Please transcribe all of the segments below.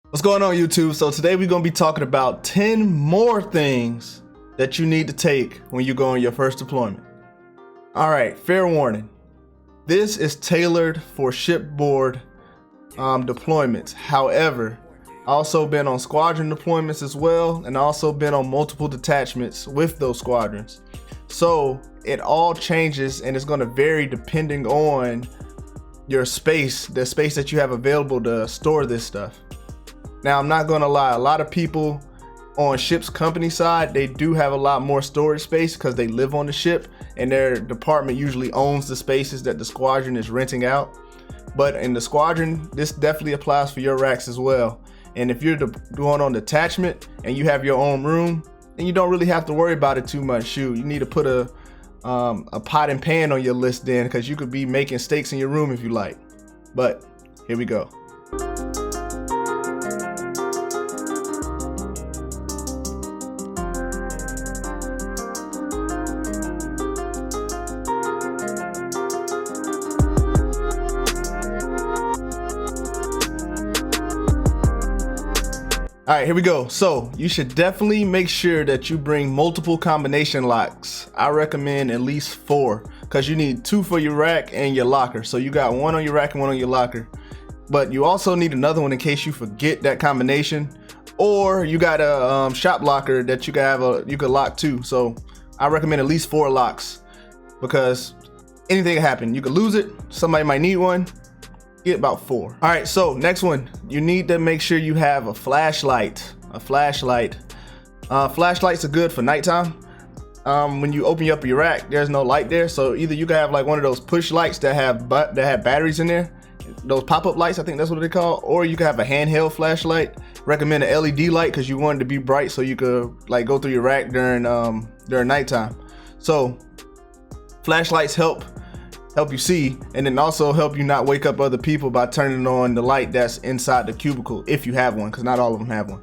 What's going on, YouTube? So today we're going to be talking about 10 more things that you need to take when you go on your first deployment. All right, fair warning. This is tailored for shipboard deployments. However, I also been on squadron deployments as well, and also been on multiple detachments with those squadrons. So it all changes and it's going to vary depending on your space, the space that you have available to store this stuff. Now, I'm not gonna lie, a lot of people on ship's company side, they do have a lot more storage space because they live on the ship and their department usually owns the spaces that the squadron is renting out. But in the squadron, this definitely applies for your racks as well. And if you're going on detachment and you have your own room, then you don't really have to worry about it too much. Shoot, you need to put a pot and pan on your list then, because you could be making steaks in your room if you like. But here we go. All right, here we go. So you should definitely make sure that you bring multiple combination locks. I recommend at least 4 because you need 2 for your rack and your locker. So you got 1 on your rack and 1 on your locker. But you also need another one in case you forget that combination, or you got a shop locker that you can have you could lock too. So I recommend at least 4 locks because anything can happen. You could lose it. Somebody might need one. Get about 4. All right, so next one, you need to make sure you have a flashlight. Flashlights are good for nighttime. When you open up your rack, there's no light there, so either you can have like one of those push lights that have batteries in there, those pop-up lights, I think that's what they call, or you can have a handheld flashlight. Recommend an LED light because you want it to be bright so you could like go through your rack during nighttime. So flashlights help you see, and then also help you not wake up other people by turning on the light that's inside the cubicle if you have one, because not all of them have one.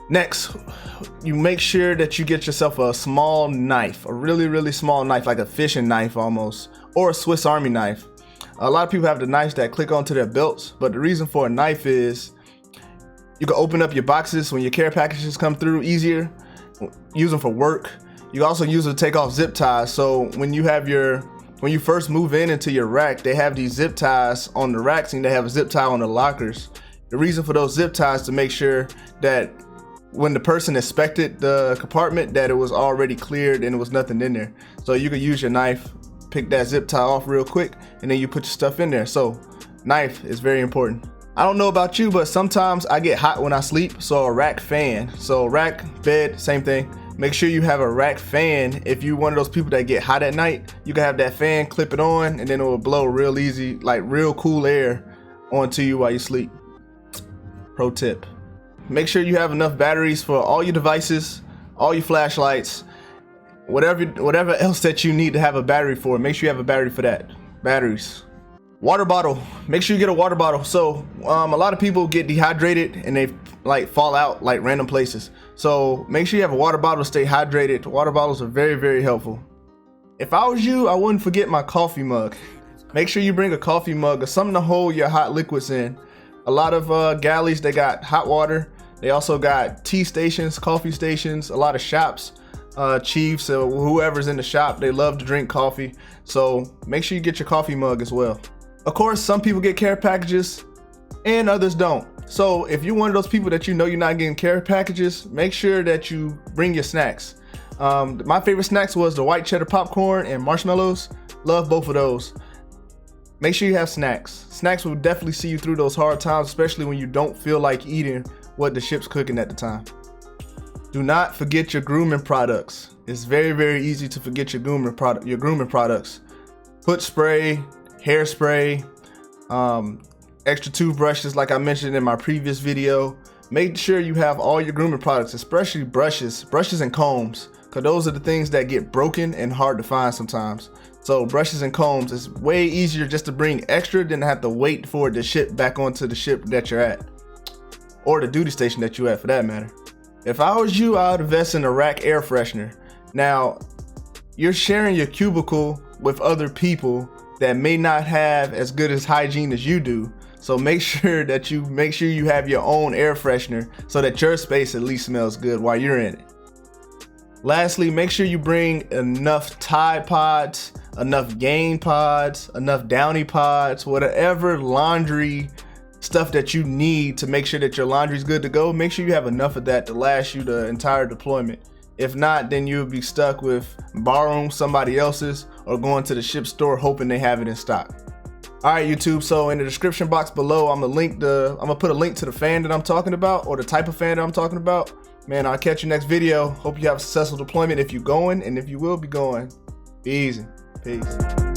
Next, you make sure that you get yourself a small knife, a really small knife, like a fishing knife almost, or a Swiss Army knife. A lot of people have the knives that click onto their belts, but the reason for a knife is you can open up your boxes when your care packages come through easier. Use them for work. You can also use it to take off zip ties. So when you first move into your rack, they have these zip ties on the racks and they have a zip tie on the lockers. The reason for those zip ties to make sure that when the person inspected the compartment that it was already cleared and there was nothing in there. So you could use your knife, pick that zip tie off real quick, and then you put your stuff in there. So knife is very important. I don't know about you, but sometimes I get hot when I sleep, so a rack fan. So rack, bed, same thing. Make sure you have a rack fan. If you're one of those people that get hot at night, you can have that fan, clip it on, and then it will blow real easy, like real cool air onto you while you sleep. Pro tip. Make sure you have enough batteries for all your devices, all your flashlights, whatever else that you need to have a battery for. Make sure you have a battery for that. Batteries. Water bottle. Make sure you get a water bottle. So a lot of people get dehydrated and they like fall out like random places. So make sure you have a water bottle to stay hydrated. Water bottles are very helpful. If I was you, I wouldn't forget my coffee mug. Make sure you bring a coffee mug or something to hold your hot liquids in. A lot of galleys, they got hot water. They also got tea stations, coffee stations. A lot of shops, chiefs, or whoever's in the shop, they love to drink coffee. So make sure you get your coffee mug as well. Of course, some people get care packages and others don't. So if you're one of those people that you know you're not getting care packages, make sure that you bring your snacks. My favorite snacks was the white cheddar popcorn and marshmallows. Love both of those. Make sure you have snacks. Snacks will definitely see you through those hard times, especially when you don't feel like eating what the ship's cooking at the time. Do not forget your grooming products. It's very easy to forget your grooming products. Foot spray, hairspray, extra toothbrushes like I mentioned in my previous video. Make sure you have all your grooming products, especially brushes and combs, because those are the things that get broken and hard to find sometimes. So brushes and combs is way easier just to bring extra than to have to wait for it to ship back onto the ship that you're at, or the duty station that you're at for that matter. If I was you, I would invest in a rack air freshener. Now, you're sharing your cubicle with other people that may not have as good as hygiene as you do. So make sure you have your own air freshener so that your space at least smells good while you're in it. Lastly, make sure you bring enough Tide pods, enough Gain pods, enough Downy pods, whatever laundry stuff that you need to make sure that your laundry's good to go. Make sure you have enough of that to last you the entire deployment. If not, then you'll be stuck with borrowing somebody else's or going to the ship store hoping they have it in stock. All right, YouTube, so in the description box below, I'm gonna put a link to the fan that I'm talking about, or the type of fan that I'm talking about. Man, I'll catch you next video. Hope you have a successful deployment if you're going, and if you will be going, be easy. Peace.